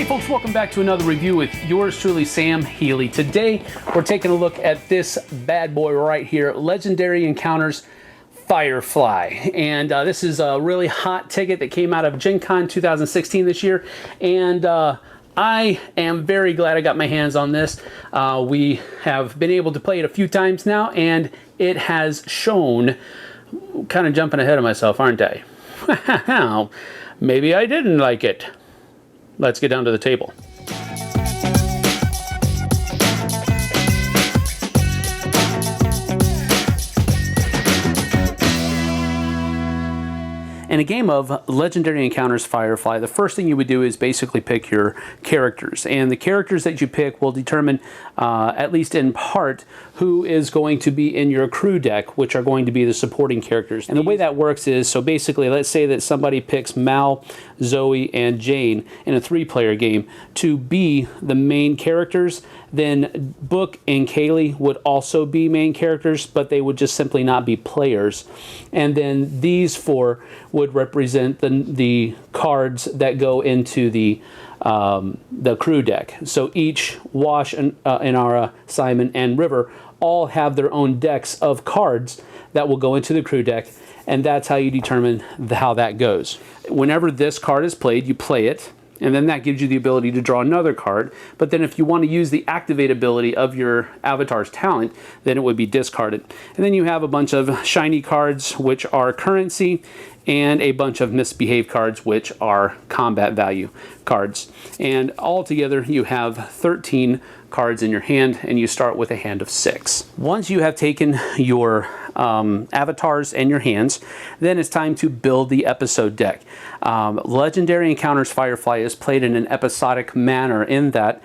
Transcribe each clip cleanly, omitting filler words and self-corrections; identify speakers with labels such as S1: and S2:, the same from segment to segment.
S1: Hey folks, welcome back to another review with yours truly, Sam Healey. Today, we're taking a look at this bad boy right here, Legendary Encounters Firefly. And this is a really hot ticket that came out of Gen Con 2016 this year. And I am very glad I got my hands on this. We have been able to play it a few times now, and it has shown, kind of jumping ahead of myself, aren't I? Maybe I didn't like it. Let's get down to the table. In a game of Legendary Encounters Firefly, the first thing you would do is basically pick your characters. And the characters that you pick will determine, at least in part, who is going to be in your crew deck, which are going to be the supporting characters. And the way that works is, so basically, let's say that somebody picks Mal, Zoe, and Jane in a 3-player game to be the main characters, then Book and Kaylee would also be main characters, but they would just simply not be players. And then these 4 would represent the cards that go into the crew deck. So each Wash, Inara, Simon, and River all have their own decks of cards that will go into the crew deck, and that's how you determine how that goes. Whenever this card is played, you play it, and then that gives you the ability to draw another card. But then if you want to use the activate ability of your avatar's talent, then it would be discarded. And then you have a bunch of shiny cards, which are currency, and a bunch of misbehaved cards, which are combat value cards. And altogether, you have 13 cards in your hand, and you start with a hand of 6. Once you have taken your avatars and your hands, then it's time to build the episode deck. Legendary Encounters Firefly is played in an episodic manner in that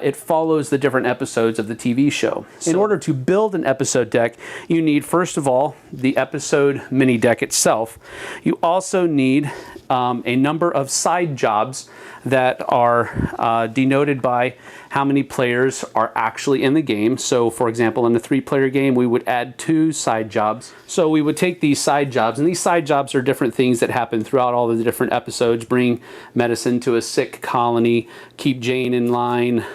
S1: it follows the different episodes of the TV show. In order to build an episode deck, you need, first of all, the episode mini deck itself. You also need a number of side jobs that are denoted by how many players are actually in the game. So, for example, in a 3-player game, we would add 2 side jobs. So we would take these side jobs, and these side jobs are different things that happen throughout all of the different episodes. Bring medicine to a sick colony, keep Jane in line,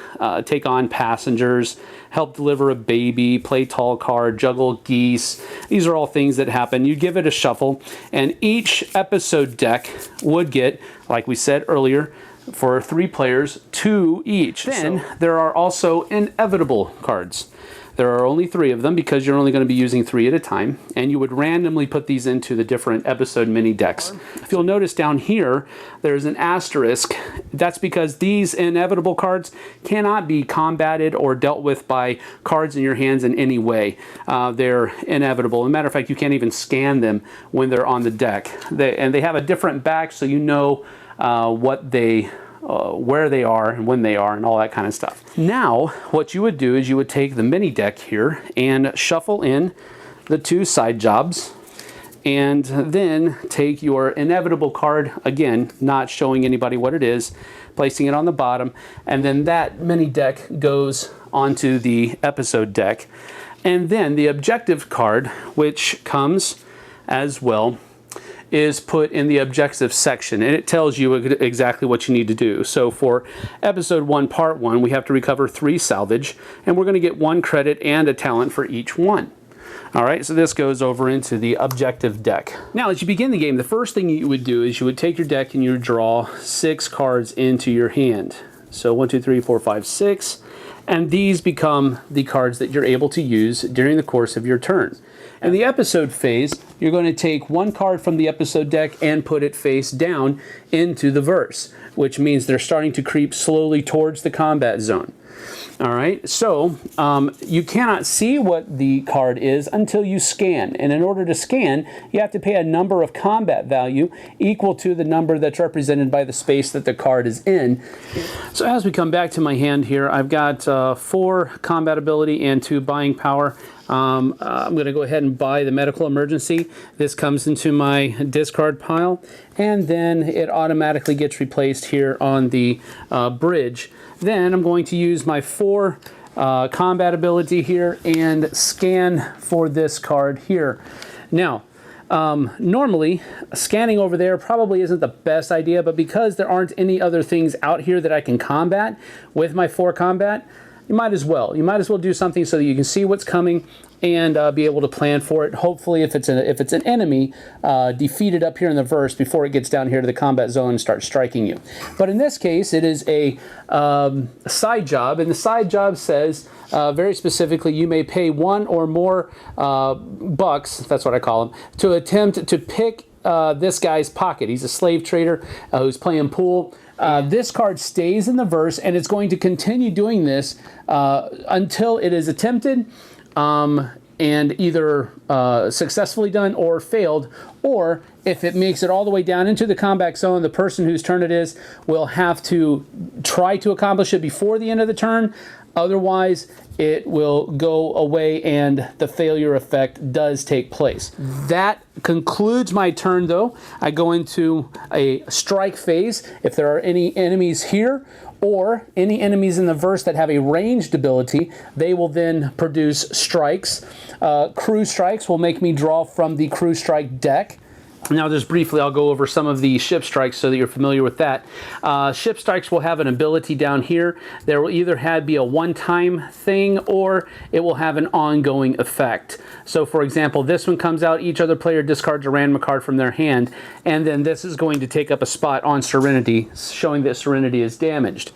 S1: take on passengers, help deliver a baby, play tall card, juggle geese. These are all things that happen. You give it a shuffle, and each episode deck would get, like we said earlier, for 3 players, 2 each. Then there are also inevitable cards. There are only 3 of them because you're only going to be using 3 at a time, and you would randomly put these into the different episode mini decks. If you'll notice down here, there's an asterisk. That's because these inevitable cards cannot be combated or dealt with by cards in your hands in any way. They're inevitable. As a matter of fact, you can't even scan them when they're on the deck. And they have a different back, so you know where they are and when they are and all that kind of stuff. Now, what you would do is you would take the mini deck here and shuffle in the 2 side jobs, and then take your inevitable card, again, not showing anybody what it is, placing it on the bottom, and then that mini deck goes onto the episode deck. And then the objective card, which comes as well, is put in the objective section, and it tells you exactly what you need to do. So for episode 1, part 1, we have to recover 3 salvage, and we're going to get 1 credit and a talent for each one. All right, so this goes over into the objective deck. Now, as you begin the game, the first thing you would do is you would take your deck and you would draw 6 cards into your hand. So 1, 2, 3, 4, 5, 6, and these become the cards that you're able to use during the course of your turn. In the episode phase, you're going to take 1 card from the episode deck and put it face down into the verse, which means they're starting to creep slowly towards the combat zone. All right, so you cannot see what the card is until you scan. And in order to scan, you have to pay a number of combat value equal to the number that's represented by the space that the card is in. So as we come back to my hand here, I've got 4 combat ability and 2 buying power. I'm going to go ahead and buy the medical emergency. This comes into my discard pile, and then it automatically gets replaced here on the bridge. Then I'm going to use my 4 combat ability here and scan for this card here. Now, Normally, scanning over there probably isn't the best idea, but because there aren't any other things out here that I can combat with my 4 combat, you might as well. You might as well do something so that you can see what's coming and be able to plan for it. Hopefully, if it's an enemy, defeat it up here in the verse before it gets down here to the combat zone and starts striking you. But in this case, it is a side job, and the side job says very specifically, you may pay 1 or more bucks, that's what I call them, to attempt to pick this guy's pocket. He's a slave trader who's playing pool. This card stays in the verse, and it's going to continue doing this until it is attempted and either successfully done or failed, or if it makes it all the way down into the combat zone, the person whose turn it is will have to try to accomplish it before the end of the turn. Otherwise, it will go away and the failure effect does take place. That concludes my turn, though. I go into a strike phase. If there are any enemies here or any enemies in the verse that have a ranged ability, they will then produce strikes. Crew strikes will make me draw from the crew strike deck. Now, just briefly, I'll go over some of the ship strikes so that you're familiar with that. Ship strikes will have an ability down here. There will either be a one-time thing or it will have an ongoing effect. So, for example, this one comes out, each other player discards a random card from their hand, and then this is going to take up a spot on Serenity, showing that Serenity is damaged.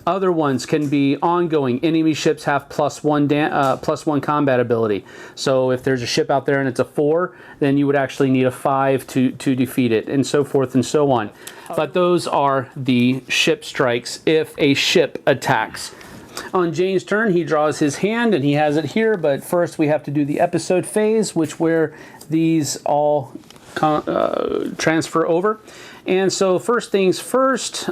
S1: Other ones can be ongoing. Enemy ships have +1 combat ability. So if there's a ship out there and it's a 4, then you would actually need a 5 to defeat it, and so forth and so on. But those are the ship strikes if a ship attacks. On Jane's turn, he draws his hand, and he has it here, but first we have to do the episode phase, where these all transfer over. And so first things first,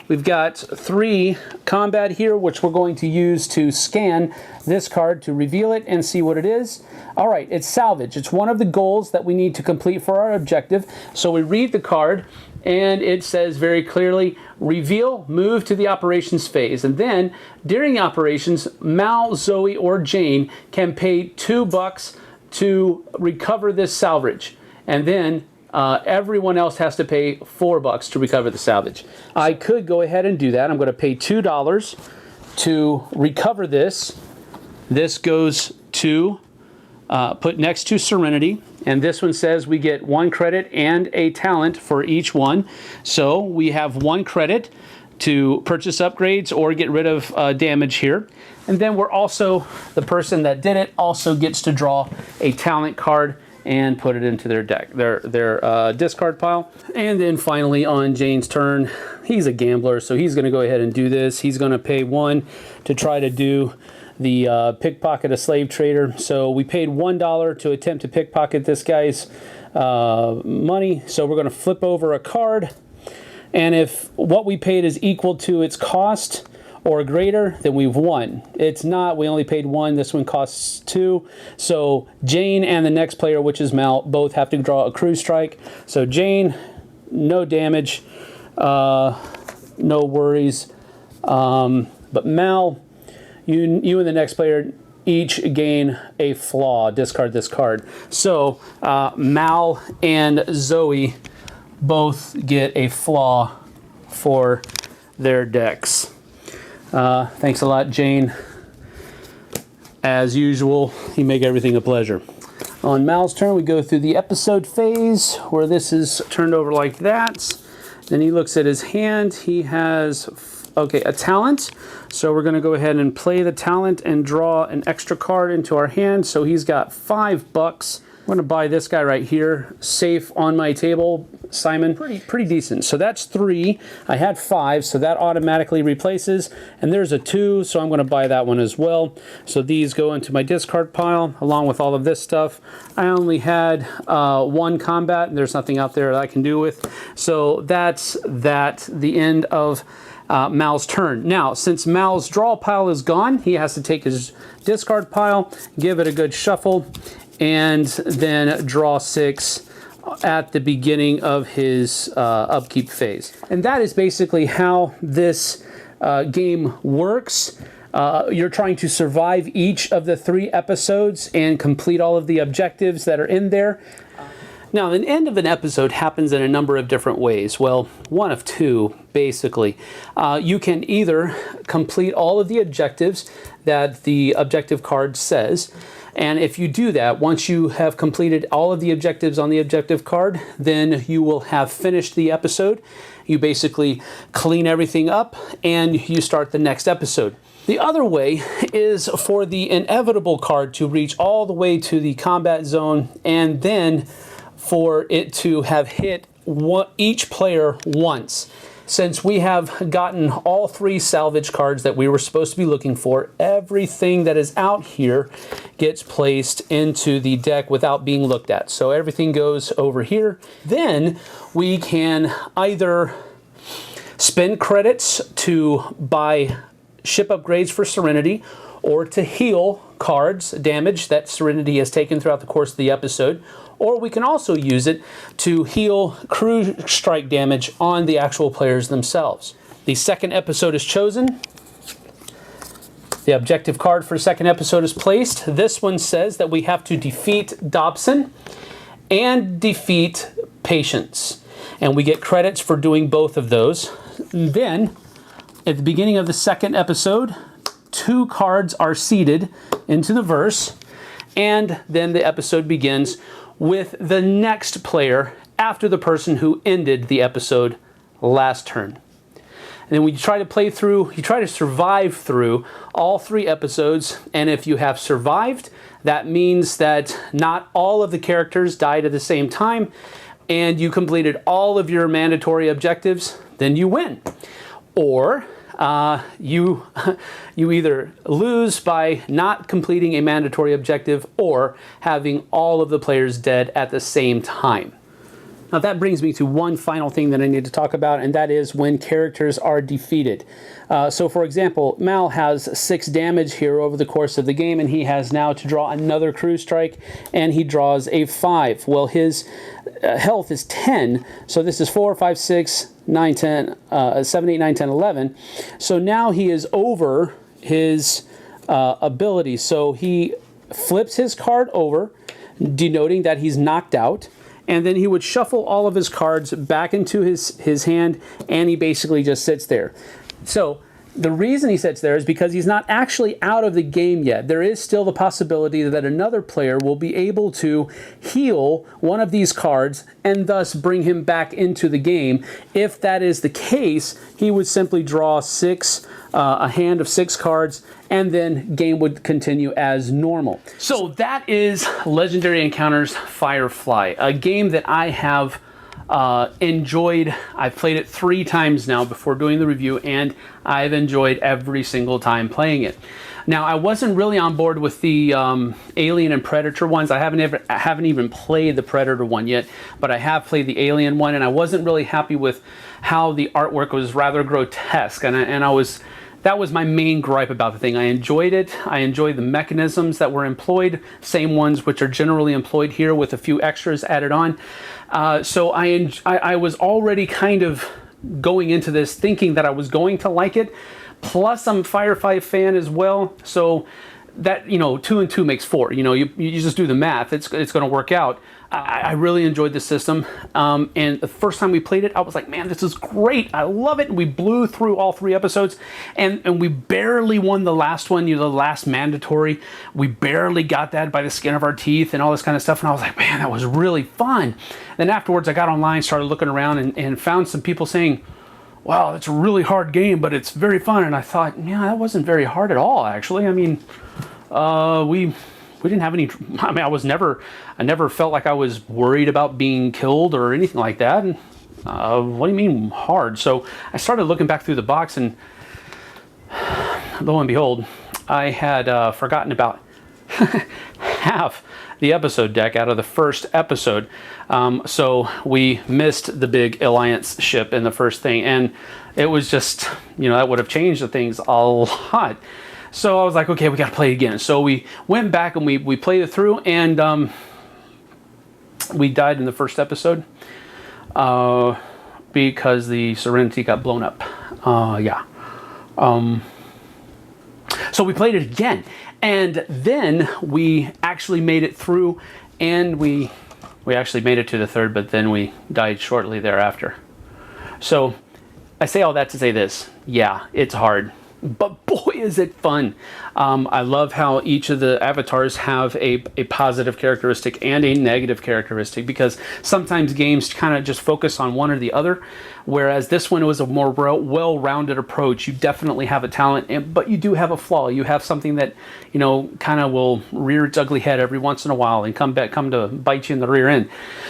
S1: we've got 3 combat here, which we're going to use to scan this card to reveal it and see what it is. All right, it's salvage. It's one of the goals that we need to complete for our objective. So we read the card, and it says very clearly, reveal, move to the operations phase. And then, during operations, Mal, Zoe, or Jane can pay $2 to recover this salvage. And then everyone else has to pay $4 to recover the salvage. I could go ahead and do that. I'm going to pay $2 to recover this. This goes to put next to Serenity, and this one says we get 1 credit and a talent for each one. So we have 1 credit to purchase upgrades or get rid of damage here. And then we're also, the person that did it also gets to draw a talent card and put it into their deck, their discard pile. And then finally on Jane's turn, he's a gambler, so he's gonna go ahead and do this. He's gonna pay 1 to try to do the pickpocket a slave trader. So we paid $1 to attempt to pickpocket this guy's money. So we're gonna flip over a card, and if what we paid is equal to its cost or greater, then we've won. It's not, we only paid 1, this one costs 2. So Jane and the next player, which is Mal, both have to draw a crew strike. So Jane, no damage, no worries. But Mal, you and the next player each gain a flaw, discard this card. So Mal and Zoe both get a flaw for their decks. Thanks a lot, Jane. As usual, you make everything a pleasure. On Mal's turn, we go through the episode phase, where this is turned over like that. Then he looks at his hand. He has, okay, a talent. So we're going to go ahead and play the talent and draw an extra card into our hand. So he's got $5. I'm going to buy this guy right here, safe on my table, Simon. Pretty decent. So that's 3. I had 5, so that automatically replaces. And there's a 2, so I'm going to buy that one as well. So these go into my discard pile, along with all of this stuff. I only had 1 combat, and there's nothing out there that I can do with. So that's the end of Mal's turn. Now, since Mal's draw pile is gone, he has to take his discard pile, give it a good shuffle, and then draw 6 at the beginning of his upkeep phase. And that is basically how this game works. you're trying to survive each of the 3 episodes and complete all of the objectives that are in there. Now, the end of an episode happens in a number of different ways. Well, one of 2, basically. You can either complete all of the objectives that the objective card says, and if you do that, once you have completed all of the objectives on the objective card, then you will have finished the episode. You basically clean everything up, and you start the next episode. The other way is for the inevitable card to reach all the way to the combat zone, and then for it to have hit each player once. Since we have gotten all 3 salvage cards that we were supposed to be looking for, everything that is out here gets placed into the deck without being looked at. So everything goes over here. Then we can either spend credits to buy ship upgrades for Serenity, or to heal cards damage that Serenity has taken throughout the course of the episode, or we can also use it to heal crew strike damage on the actual players themselves. The second episode is chosen. The objective card for second episode is placed. This one says that we have to defeat Dobson and defeat Patience, and we get credits for doing both of those. Then, at the beginning of the second episode, 2 cards are seeded into the verse, and then the episode begins with the next player after the person who ended the episode last turn. And then we try to play through, you try to survive through all 3 episodes, and if you have survived, that means that not all of the characters died at the same time, and you completed all of your mandatory objectives, then you win. Or you either lose by not completing a mandatory objective or having all of the players dead at the same time. Now that brings me to one final thing that I need to talk about, and that is when characters are defeated. So for example, Mal has 6 damage here over the course of the game, and he has now to draw another crew strike, and he draws a 5. Well, his health is 10, so this is 4, 5, 6, 9, 10, 7, 8, 9, 10, 11. So now he is over his ability. So he flips his card over, denoting that he's knocked out, and then he would shuffle all of his cards back into his hand, and he basically just sits there. So the reason he sits there is because he's not actually out of the game yet. There is still the possibility that another player will be able to heal one of these cards and thus bring him back into the game. If that is the case, he would simply draw a hand of 6 cards, and then game would continue as normal. So that is Legendary Encounters Firefly, a game that I have enjoyed. I've played it 3 times now before doing the review, and I've enjoyed every single time playing it. Now, I wasn't really on board with the Alien and Predator ones. I haven't even played the Predator one yet, but I have played the Alien one, and I wasn't really happy with how the artwork was rather grotesque, that was my main gripe about the thing. I enjoyed it. I enjoyed the mechanisms that were employed, same ones which are generally employed here with a few extras added on. So I was already kind of going into this thinking that I was going to like it. Plus, I'm a Firefly fan as well. So that, 2 and 2 makes 4. You just do the math. It's going to work out. I really enjoyed the system, and the first time we played it, I was like, man, this is great. I love it. And we blew through all 3 episodes, and we barely won the last one, the last mandatory. We barely got that by the skin of our teeth and all this kind of stuff, and I was like, man, that was really fun. Then afterwards, I got online, started looking around, and found some people saying, wow, it's a really hard game, but it's very fun. And I thought, yeah, that wasn't very hard at all, actually. I mean, we didn't have any, I never felt like I was worried about being killed or anything like that. And what do you mean hard? So I started looking back through the box, and lo and behold, I had forgotten about half the episode deck out of the first episode. So we missed the big Alliance ship in the first thing, and it was just, that would have changed the things a lot. So I was like, okay, we got to play it again. So we went back and we played it through, and we died in the first episode because the Serenity got blown up. So we played it again, and then we actually made it through, and we actually made it to the third, but then we died shortly thereafter. So I say all that to say this. Yeah, it's hard, but boy, is it fun. I love how each of the avatars have a positive characteristic and a negative characteristic, because sometimes games kind of just focus on one or the other, whereas this one was a more well-rounded approach. You definitely have a talent, but you do have a flaw. You have something that, you know, kind of will rear its ugly head every once in a while and come to bite you in the rear end.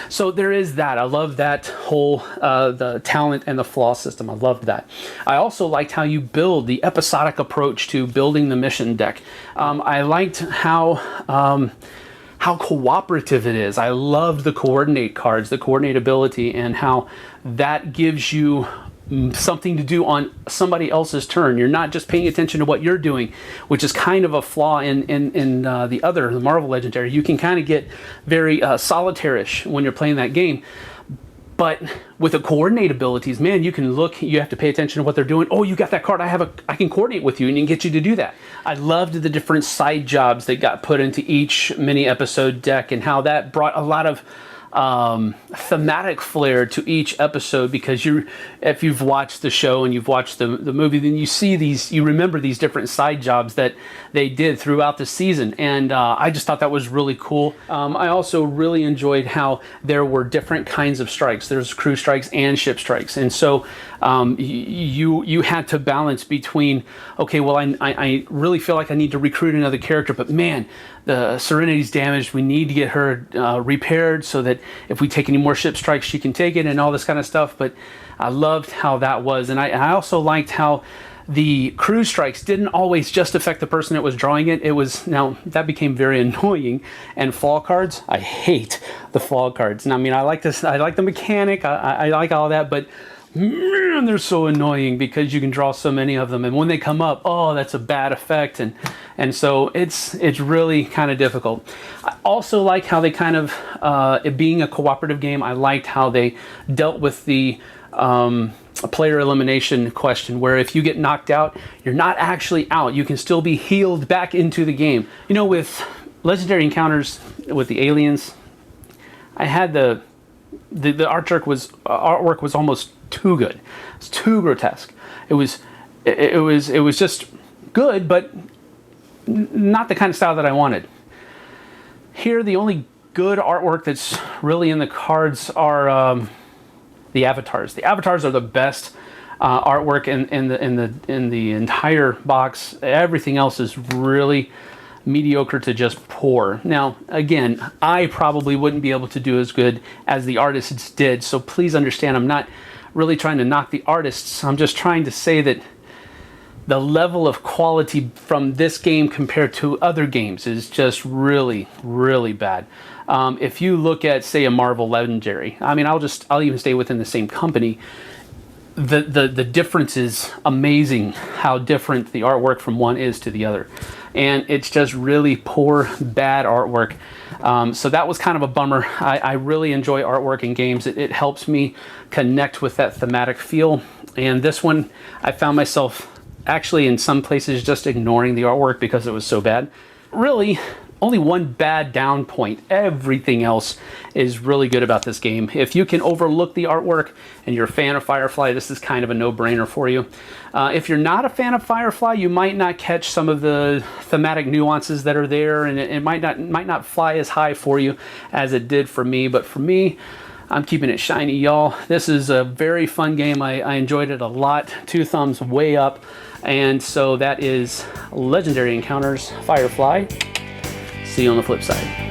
S1: So there is that. I love that whole the talent and the flaw system. I loved that. I also liked how you build the episodic approach to building the mission deck. I liked how cooperative it is. I loved the coordinate cards, the coordinate ability, and how that gives you something to do on somebody else's turn. You're not just paying attention to what you're doing, which is kind of a flaw in the Marvel Legendary. You can kind of get very solitarish when you're playing that game. But with the coordinate abilities, man, you can look, you have to pay attention to what they're doing. Oh, you got that card, I can coordinate with you and get you to do that. I loved the different side jobs that got put into each mini episode deck, and how that brought a lot of thematic flair to each episode, because if you've watched the show and you've watched the movie, then you remember these different side jobs that they did throughout the season, and I just thought that was really cool. I also really enjoyed how there were different kinds of strikes. There's crew strikes and ship strikes, and so you had to balance between, okay, well, I really feel like I need to recruit another character, but man, the Serenity's damaged. We need to get her repaired so that if we take any more ship strikes, she can take it, and all this kind of stuff. But I loved how that was, and I also liked how the crew strikes didn't always just affect the person that was drawing it. Now that became very annoying. And fall cards, I hate the fall cards. And I mean, I like this. I like the mechanic. I like all that, but man, they're so annoying because you can draw so many of them, and when they come up, oh, that's a bad effect, and so it's really kind of difficult. I also like how they kind of, it being a cooperative game, I liked how they dealt with the player elimination question, where if you get knocked out, you're not actually out. You can still be healed back into the game. You know, with Legendary Encounters with the aliens, I had the artwork was almost too good. It's too grotesque. It was just good, but not the kind of style that I wanted. Here, the only good artwork that's really in the cards are the avatars. The avatars are the best artwork in the entire box. Everything else is really mediocre to just poor. Now, again, I probably wouldn't be able to do as good as the artists did, so please understand, I'm not really trying to knock the artists. I'm just trying to say that the level of quality from this game compared to other games is just really, really bad. If you look at, say, a Marvel Legendary, I mean, I'll even stay within the same company. The difference is amazing, how different the artwork from one is to the other. And it's just really poor, bad artwork. So that was kind of a bummer. I really enjoy artwork in games. It helps me connect with that thematic feel. And this one, I found myself actually in some places just ignoring the artwork because it was so bad. Really, only one bad down point. Everything else is really good about this game. If you can overlook the artwork and you're a fan of Firefly, this is kind of a no-brainer for you. If you're not a fan of Firefly, you might not catch some of the thematic nuances that are there, and it might not fly as high for you as it did for me. But for me, I'm keeping it shiny, y'all. This is a very fun game. I enjoyed it a lot. 2 thumbs way up. And so that is Legendary Encounters Firefly. See you on the flip side.